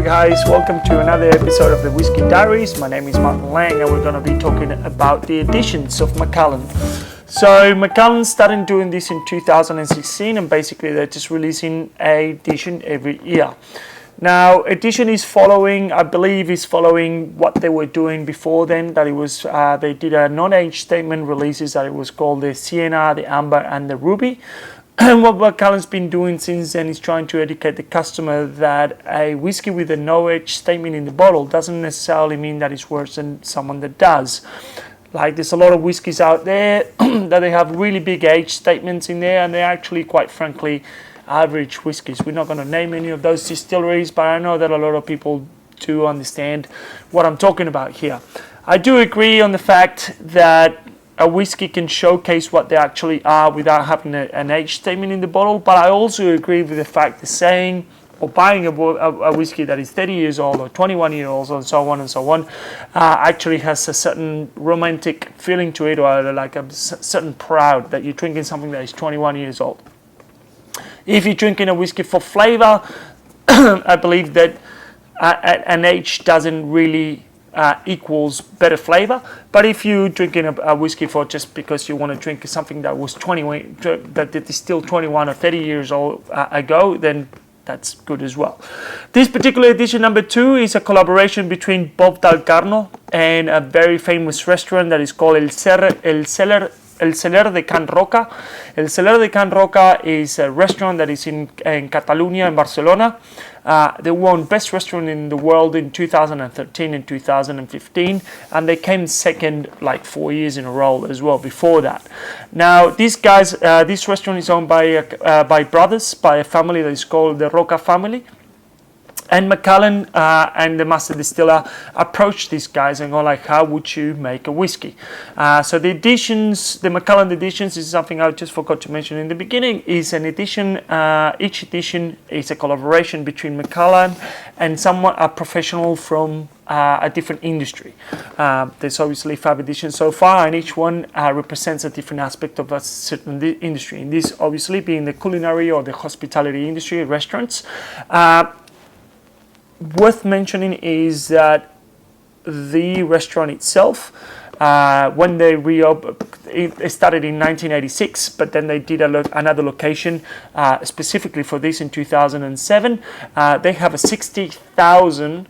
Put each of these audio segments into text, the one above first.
guys, welcome to another episode of the Whisky Diaries. My name is Martin Lang and we're going to be talking about the editions of Macallan. So Macallan started doing this in 2016 and basically they're just releasing an edition every year. Now edition is following, I believe is following what they were doing before then, that it was, they did a non-age statement releases that it was called the Sienna, the Amber and the Ruby. And what Macallan's been doing since then is trying to educate the customer that a whiskey with a no age statement in the bottle doesn't necessarily mean that it's worse than someone that does. Like there's a lot of whiskies out there that they have really big age statements in there and they're actually quite frankly average whiskies. We're not going to name any of those distilleries, but I know that a lot of people do understand what I'm talking about here. I do agree on the fact that a whiskey can showcase what they actually are without having an age statement in the bottle, but I also agree with the fact that saying or buying a whiskey that is 30 years old or 21 years old and so on actually has a certain romantic feeling to it, or like a certain proud that you're drinking something that is 21 years old. If you're drinking a whiskey for flavour, I believe that an age doesn't really equals better flavor. But if you're drinking a whiskey for just because you want to drink something that was 21, that is still 21 or 30 years old ago, then that's good as well. This particular edition number 2 is a collaboration between Bob Dalgarno and a very famous restaurant that is called El Celler de Can Roca. El Celler de Can Roca is a restaurant that is in Catalonia, in Barcelona. They won Best Restaurant in the World in 2013 and 2015, and they came second like 4 years in a row as well before that. Now, these guys, this restaurant is owned by brothers, by a family that is called the Roca family. And Macallan and the master distiller approached these guys and go like, how would you make a whiskey? So the editions, the Macallan editions is something I just forgot to mention in the beginning, is an edition, each edition is a collaboration between Macallan and a professional from a different industry. There's obviously 5 editions so far, and each one represents a different aspect of a certain industry. And this obviously being the culinary or the hospitality industry, restaurants. Worth mentioning is that the restaurant itself, when they reopened, it started in 1986, but then they did another location specifically for this in 2007. They have a 60,000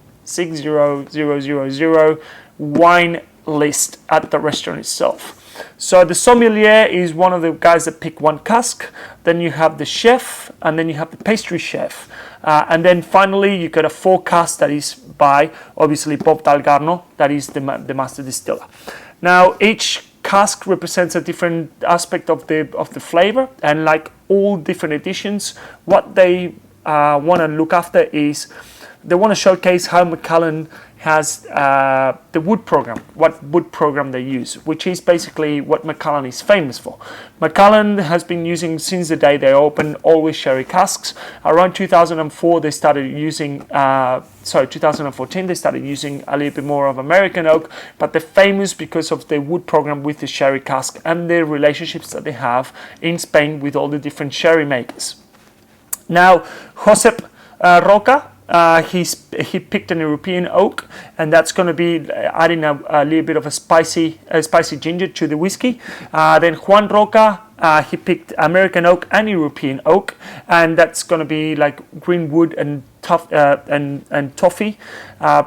wine list at the restaurant itself. So the sommelier is one of the guys that pick one cask, then you have the chef, and then you have the pastry chef. And then finally you get a 4 cask that is by obviously Bob Dalgarno, that is the master distiller. Now each cask represents a different aspect of the flavor, and like all different editions, what they want to look after is they want to showcase how Macallan has the wood program, what wood program they use, which is basically what Macallan is famous for. Macallan has been using, since the day they opened, always sherry casks. Around 2004 they started using, 2014 they started using a little bit more of American oak, but they're famous because of the wood program with the sherry cask and the relationships that they have in Spain with all the different sherry makers. Now, Josep Roca, he picked an European oak, and that's going to be adding a little bit of a spicy ginger to the whiskey. Then Juan Roca, he picked American oak and European oak, and that's going to be like green wood and toffee,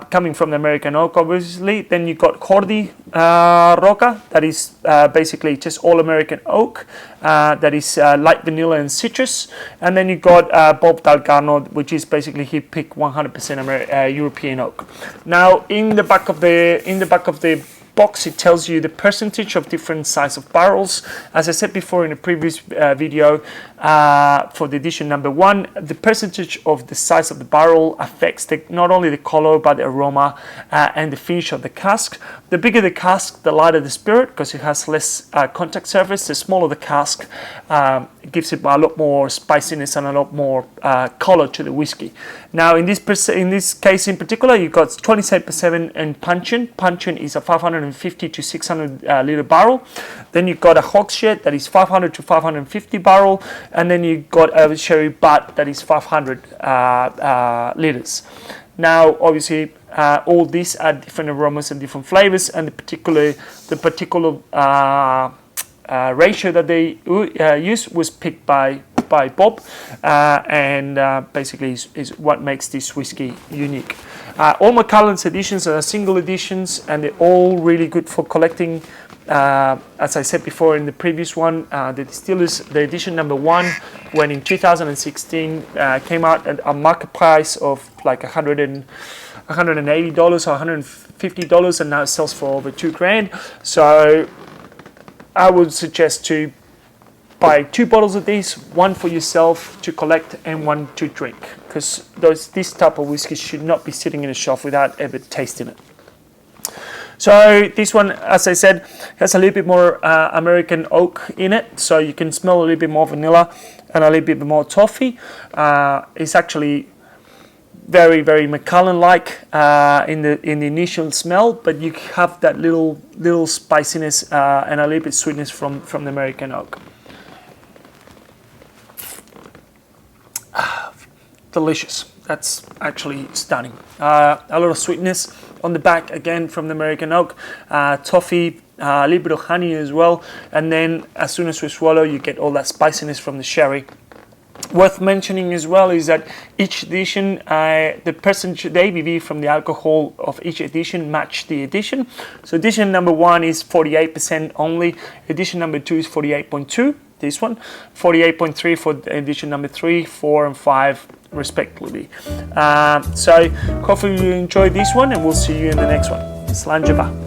coming from the American oak, obviously. Then you got Jordi Roca, that is basically just all American oak, that is light vanilla and citrus. And then you got Bob Dalgarno, which is basically he picked 100% European oak. Now in the back of the box, it tells you the percentage of different size of barrels. As I said before in a previous video, for the edition number 1, the percentage of the size of the barrel affects not only the color but the aroma and the finish of the cask. The bigger the cask, the lighter the spirit, because it has less contact surface. The smaller the cask, it gives it a lot more spiciness and a lot more color to the whiskey. Now in this case in particular, you've got 27% in puncheon. Puncheon is a 550 to 600 liter barrel. Then you've got a hogshead that is 500 to 550 barrel, and then you've got a sherry butt that is 500 liters. Now, obviously, all these are different aromas and different flavors, and the particular ratio that they used was picked by Bob, and basically is what makes this whiskey unique. All Macallan's editions are single editions, and they're all really good for collecting. As I said before in the previous one, the edition number 1, when in 2016 came out at a market price of like $180 or $150, and now it sells for over $2,000. So I would suggest to buy 2 bottles of these, one for yourself to collect and one to drink, because this type of whiskey should not be sitting in a shelf without ever tasting it. So this one, as I said, has a little bit more American oak in it, so you can smell a little bit more vanilla and a little bit more toffee. It's actually very, very Macallan-like in the initial smell, but you have that little spiciness and a little bit sweetness from the American oak. Delicious. That's actually stunning. A lot of sweetness on the back, again from the American oak, toffee, a little bit of honey as well, and then as soon as we swallow, you get all that spiciness from the sherry. Worth mentioning as well is that each edition, the percentage, the ABV from the alcohol of each edition match the edition. So edition number 1 is 48% only. Edition number 2 is 48.2. This one, 48.3 for edition number 3, 4, and 5 respectively. So hopefully you enjoyed this one, and we'll see you in the next one. Slanjava.